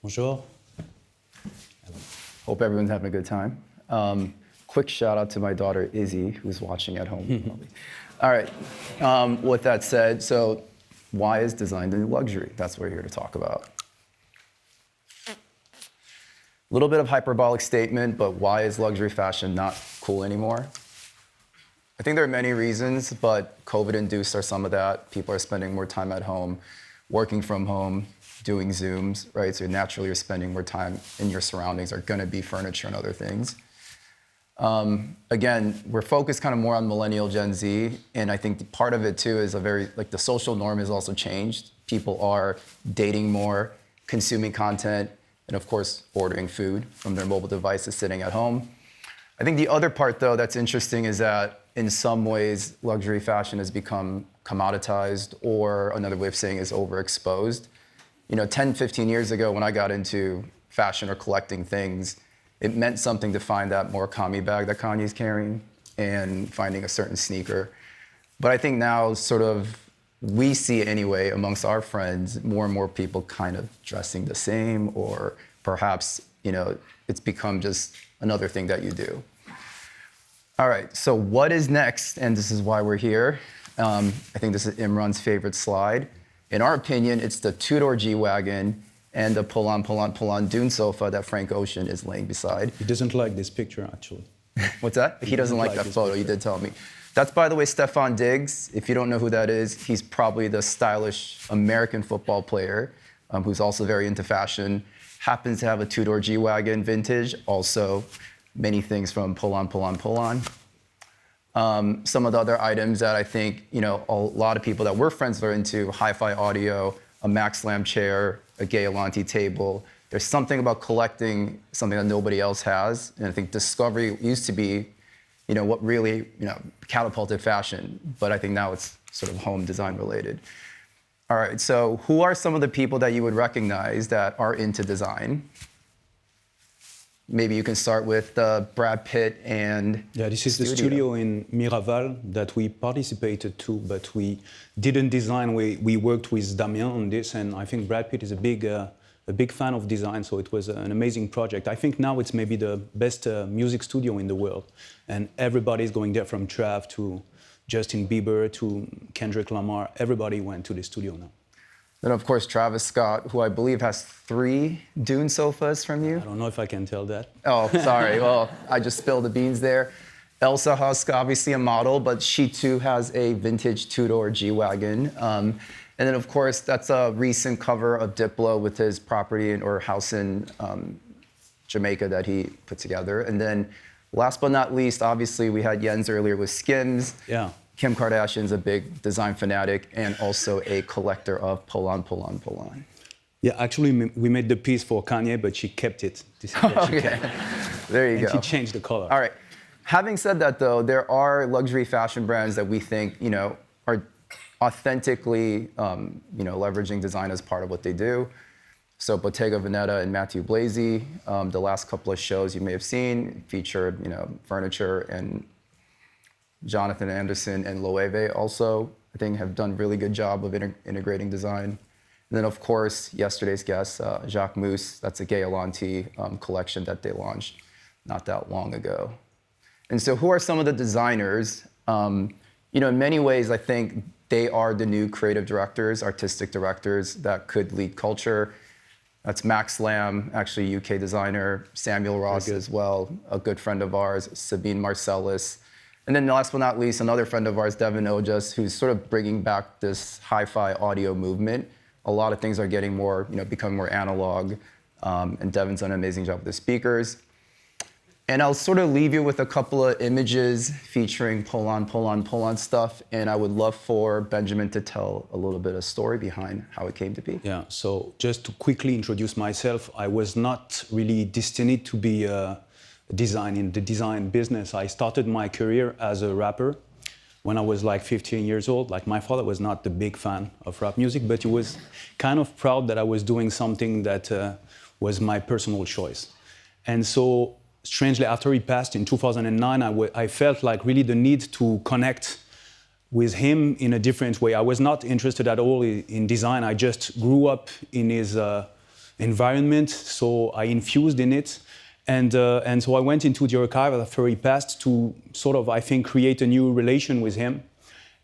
Bonjour. Hope everyone's having a good time. Quick shout out to my daughter Izzy, who's watching at home. All right. With that said, so why is design the new luxury? That's what we're here to talk about. A little bit of hyperbolic statement, but why is luxury fashion not cool anymore? I think there are many reasons, but COVID-induced are some of that. People are spending more time at home, working from home, doing Zooms, right? So naturally you're spending more time in your surroundings are gonna be furniture and other things. Again, we're focused kind of more on millennial Gen Z, and I think part of it too is the social norm has also changed. People are dating more, consuming content, and of course, ordering food from their mobile devices sitting at home. I think the other part though that's interesting is that in some ways, luxury fashion has become commoditized, or another way of saying is overexposed. 10, 15 years ago when I got into fashion or collecting things, it meant something to find that Murakami bag that Kanye's carrying and finding a certain sneaker. But I think now we see it anyway amongst our friends, more and more people kind of dressing the same, or perhaps, it's become just another thing that you do. All right, so what is next? And this is why we're here. I think this is Imran's favorite slide. In our opinion, it's the two-door G-Wagon and the pull-on dune sofa that Frank Ocean is laying beside. He doesn't like this picture, actually. What's that? He doesn't like that photo, you did tell me. That's, by the way, Stefon Diggs. If you don't know who that is, he's probably the stylish American football player who's also very into fashion. Happens to have a two-door G-Wagon vintage, also many things from pull-on. Some of the other items that I think, a lot of people that we're friends are into, hi-fi audio, a MaxLam chair, a Gaelanti table. There's something about collecting something that nobody else has. And I think discovery used to be, what really, catapulted fashion. But I think now it's sort of home design related. All right, so who are some of the people that you would recognize that are into design? Maybe you can start with Brad Pitt and Yeah, this is the studio in Miraval that we participated to, but we didn't design. We worked with Damien on this, and I think Brad Pitt is a big fan of design, so it was an amazing project. I think now it's maybe the best music studio in the world, and everybody's going there, from Trav to Justin Bieber to Kendrick Lamar. Everybody went to the studio now. Then, of course, Travis Scott, who I believe has 3 dune sofas from you. I don't know if I can tell that. Oh, sorry. Well, I just spilled the beans there. Elsa Husk, obviously a model, but she too has a vintage two-door G-Wagon. And then, of course, that's a recent cover of Diplo with his property or house in Jamaica that he put together. And then, last but not least, obviously, we had Jens earlier with Skims. Yeah. Kim Kardashian's a big design fanatic and also a collector of pull-on. Yeah, actually, we made the piece for Kanye, but she kept it. This is what she kept. There you go. And she changed the color. All right. Having said that, though, there are luxury fashion brands that we think, are authentically, leveraging design as part of what they do. So Bottega Veneta and Matthew Blazy, the last couple of shows you may have seen featured, furniture, and Jonathan Anderson and Loewe also, I think, have done a really good job of integrating design. And then, of course, yesterday's guest, Jacques Mus, that's a Gaelanti collection that they launched not that long ago. And so who are some of the designers? In many ways, I think they are the new creative directors, artistic directors that could lead culture. That's Max Lamb, actually a UK designer, Samuel Ross as well, a good friend of ours, Sabine Marcellus. And then last but not least, another friend of ours, Devin Ojas, who's sort of bringing back this hi-fi audio movement. A lot of things are getting more, becoming more analog. And Devin's done an amazing job with the speakers. And I'll sort of leave you with a couple of images featuring pull-on stuff. And I would love for Benjamin to tell a little bit of story behind how it came to be. Yeah, so just to quickly introduce myself, I was not really destined to be in the design business. I started my career as a rapper when I was like 15 years old. Like, my father was not the big fan of rap music, but he was kind of proud that I was doing something that was my personal choice. And so, strangely, after he passed in 2009, I felt like really the need to connect with him in a different way. I was not interested at all in design. I just grew up in his environment. So I infused in it. And so I went into the archive after he passed to sort of, I think, create a new relation with him.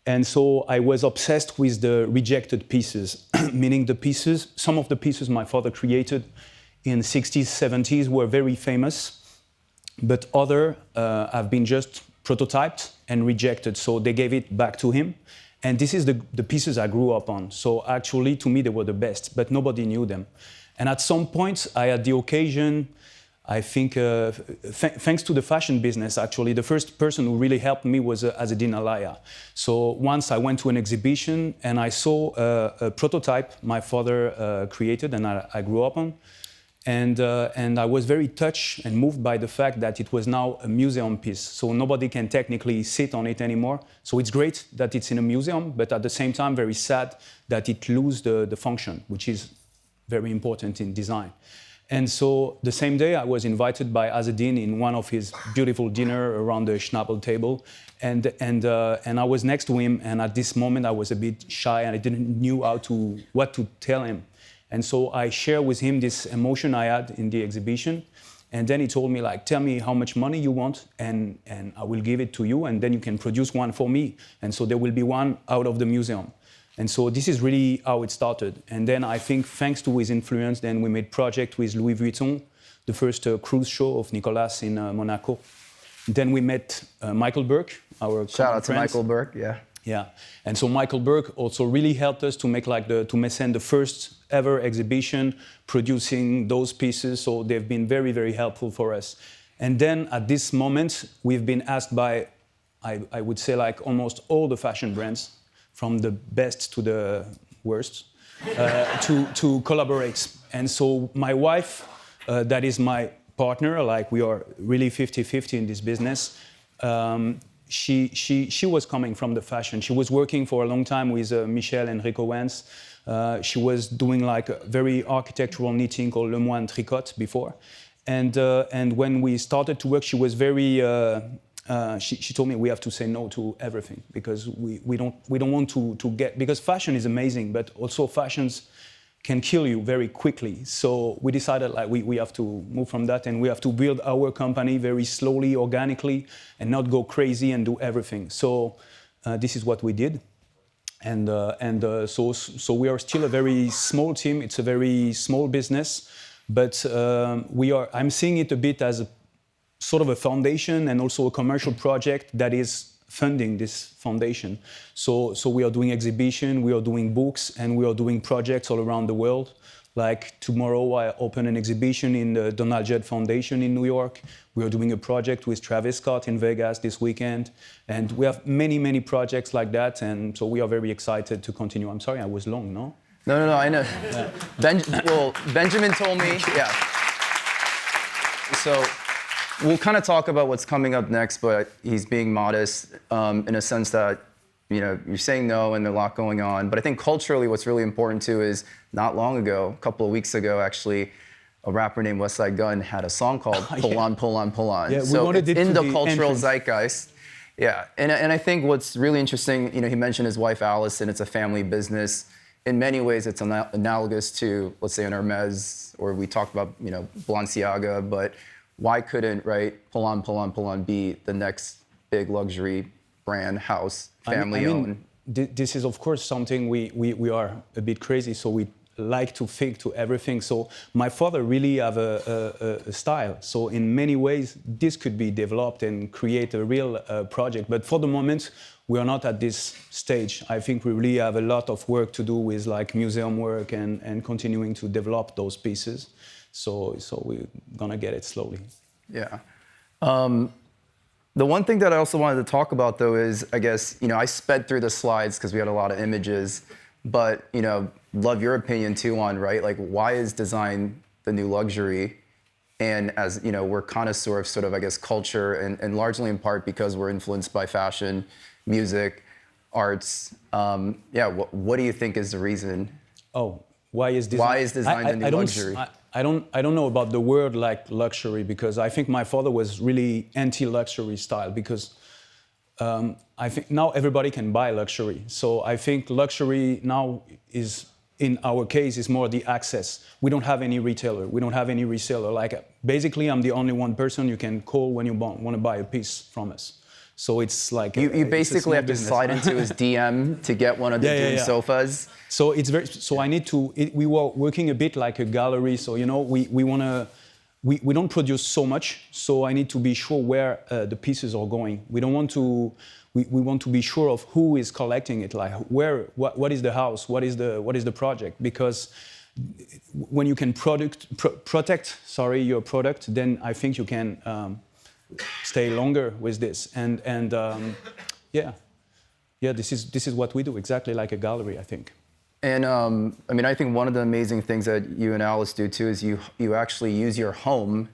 And so I was obsessed with the rejected pieces, meaning the pieces, some of the pieces my father created in 60s, 70s were very famous, but other have been just prototyped and rejected. So they gave it back to him. And this is the pieces I grew up on. So actually, to me, they were the best, but nobody knew them. And at some point, I had the occasion, I think, thanks to the fashion business, actually, the first person who really helped me was Azzedine Alaïa. So once I went to an exhibition and I saw a prototype my father created and I grew up on. And I was very touched and moved by the fact that it was now a museum piece. So nobody can technically sit on it anymore. So it's great that it's in a museum, but at the same time, very sad that it loses the function, which is very important in design. And so the same day, I was invited by Azzedine in one of his beautiful dinner around the Schnabel table. And I was next to him, and at this moment, I was a bit shy, and I didn't know what to tell him. And so I shared with him this emotion I had in the exhibition. And then he told me, like, tell me how much money you want, and I will give it to you, and then you can produce one for me. And so there will be one out of the museum. And so this is really how it started. And then I think thanks to his influence, then we made project with Louis Vuitton, the first cruise show of Nicolas in Monaco. Then we met Michael Burke, our Shout out to friend. Michael Burke, yeah. Yeah, and so Michael Burke also really helped us to make to Meissen the first ever exhibition, producing those pieces. So they've been very, very helpful for us. And then at this moment, we've been asked by, I would say, like almost all the fashion brands, from the best to the worst, to collaborate. And so my wife, that is my partner, like we are really 50-50 in this business. She was coming from the fashion. She was working for a long time with Michel Enrico Wens. She was doing like a very architectural knitting called Le Moine Tricot before. And when we started to work, she was very, she told me we have to say no to everything because we don't want to get, because fashion is amazing, but also fashions can kill you very quickly. So we decided like we have to move from that, and we have to build our company very slowly, organically, and not go crazy and do everything. So this is what we did. So we are still a very small team. It's a very small business, but I'm seeing it a bit as a sort of a foundation and also a commercial project that is funding this foundation. So we are doing exhibition, we are doing books, and we are doing projects all around the world. Like tomorrow, I open an exhibition in the Donald Judd Foundation in New York. We are doing a project with Travis Scott in Vegas this weekend. And we have many, many projects like that. And so we are very excited to continue. I'm sorry, I was long, no? No, I know. Yeah. Benjamin told me, yeah. So we'll kind of talk about what's coming up next, but he's being modest in a sense that, you know, you're saying no and there's a lot going on. But I think culturally what's really important too is not long ago, a couple of weeks ago actually, a rapper named Westside Gunn had a song called Pull On, Pull On, Pull On. Yeah, we so wanted it's it in to the be cultural entrance. zeitgeist. Yeah, and I think what's really interesting, you know, he mentioned his wife Alice, and it's a family business. In many ways, it's analogous to, let's say, an Hermes, or we talked about, you know, Balenciaga, but why couldn't, right, Pull On, Pull On, Pull On be the next big luxury brand, house, family-owned? This is, of course, something we are a bit crazy, so we like to think to everything. So my father really have a style. So in many ways, this could be developed and create a real project. But for the moment, we are not at this stage. I think we really have a lot of work to do with like museum work and continuing to develop those pieces. So we're gonna get it slowly. Yeah. The one thing that I also wanted to talk about though is, I guess, you know, I sped through the slides because we had a lot of images, but, you know, love your opinion too on, right? Like, why is design the new luxury? And as, you know, we're connoisseur of sort of, I guess, culture and largely in part because we're influenced by fashion, music, arts. What do you think is the reason? Oh, why is design? Why is design the new luxury? I don't know about the word like luxury, because I think my father was really anti-luxury style, because I think now everybody can buy luxury. So I think luxury now is in our case, it's more the access. We don't have any retailer. We don't have any reseller. Like, basically, I'm the only one person you can call when you want to buy a piece from us. So it's like you basically have to slide into his DM to get one of the Dune sofas. So it's very. So I need to. We were working a bit like a gallery. So we want to. We don't produce so much. So I need to be sure where the pieces are going. We don't want to. We want to be sure of who is collecting it. Like where. What is the house? What is the project? Because when you can protect your product, then I think you can. Stay longer with this, and this is what we do, exactly like a gallery, I think. And I mean, I think one of the amazing things that you and Alice do too is you actually use your home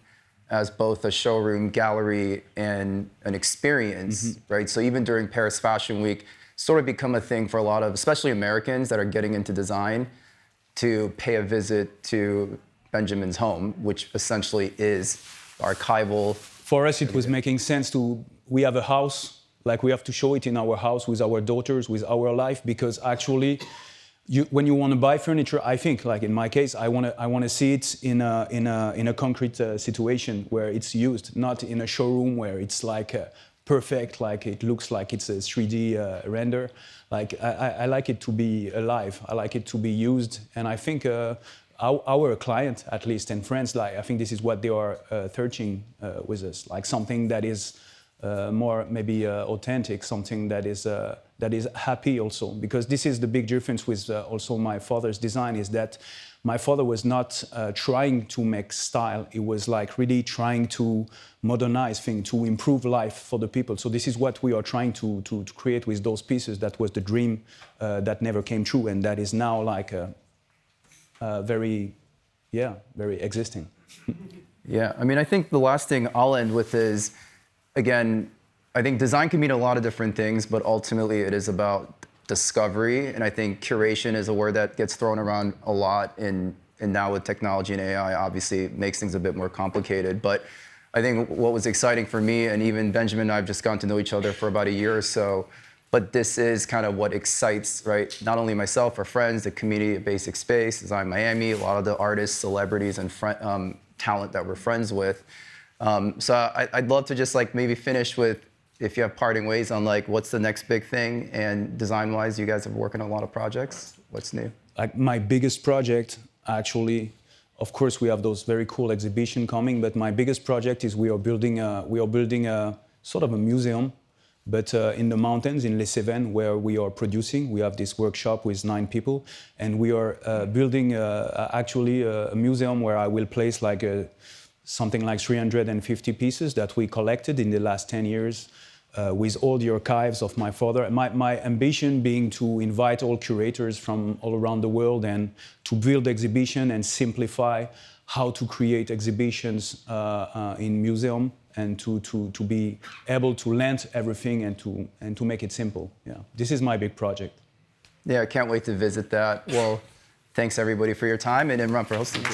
as both a showroom, gallery, and an experience, right? So even during Paris Fashion Week, sort of become a thing for a lot of, especially Americans that are getting into design, to pay a visit to Benjamin's home, which essentially is archival. For us, it was making sense we have a house, like we have to show it in our house with our daughters, with our life, because actually, when you want to buy furniture, I think, like in my case, I want to see it in a concrete situation where it's used, not in a showroom where it's like perfect, like it looks like it's a 3D render. Like I like it to be alive. I like it to be used, and I think. Our client, at least in France, like I think this is what they are searching with us, like something that is more maybe authentic, something that is happy also. Because this is the big difference with also my father's design, is that my father was not trying to make style. He was like really trying to modernize things, to improve life for the people. So this is what we are trying to create with those pieces. That was the dream that never came true, and that is now like very existing. Yeah, I mean, I think the last thing I'll end with is, again, I think design can mean a lot of different things, but ultimately it is about discovery. And I think curation is a word that gets thrown around a lot, and now with technology and AI, obviously it makes things a bit more complicated. But I think what was exciting for me, and even Benjamin and I have just gotten to know each other for about a year or so, but this is kind of what excites, right? Not only myself, our friends, the community at Basic Space, Design Miami, a lot of the artists, celebrities, and talent that we're friends with. So I'd love to just like maybe finish with, if you have parting ways on like what's the next big thing, and design-wise, you guys have working on a lot of projects. What's new? Like my biggest project, actually, of course, we have those very cool exhibition coming, but my biggest project is we are building a sort of a museum. But in the mountains, in Les Cévennes, where we are producing, we have this workshop with 9 people, and we are building actually a museum where I will place like something like 350 pieces that we collected in the last 10 years with all the archives of my father. My ambition being to invite all curators from all around the world and to build exhibition and simplify how to create exhibitions in museum, and to be able to lend everything and to make it simple. Yeah, this is my big project. Yeah, I can't wait to visit that. Well, thanks everybody for your time, and Imran for hosting.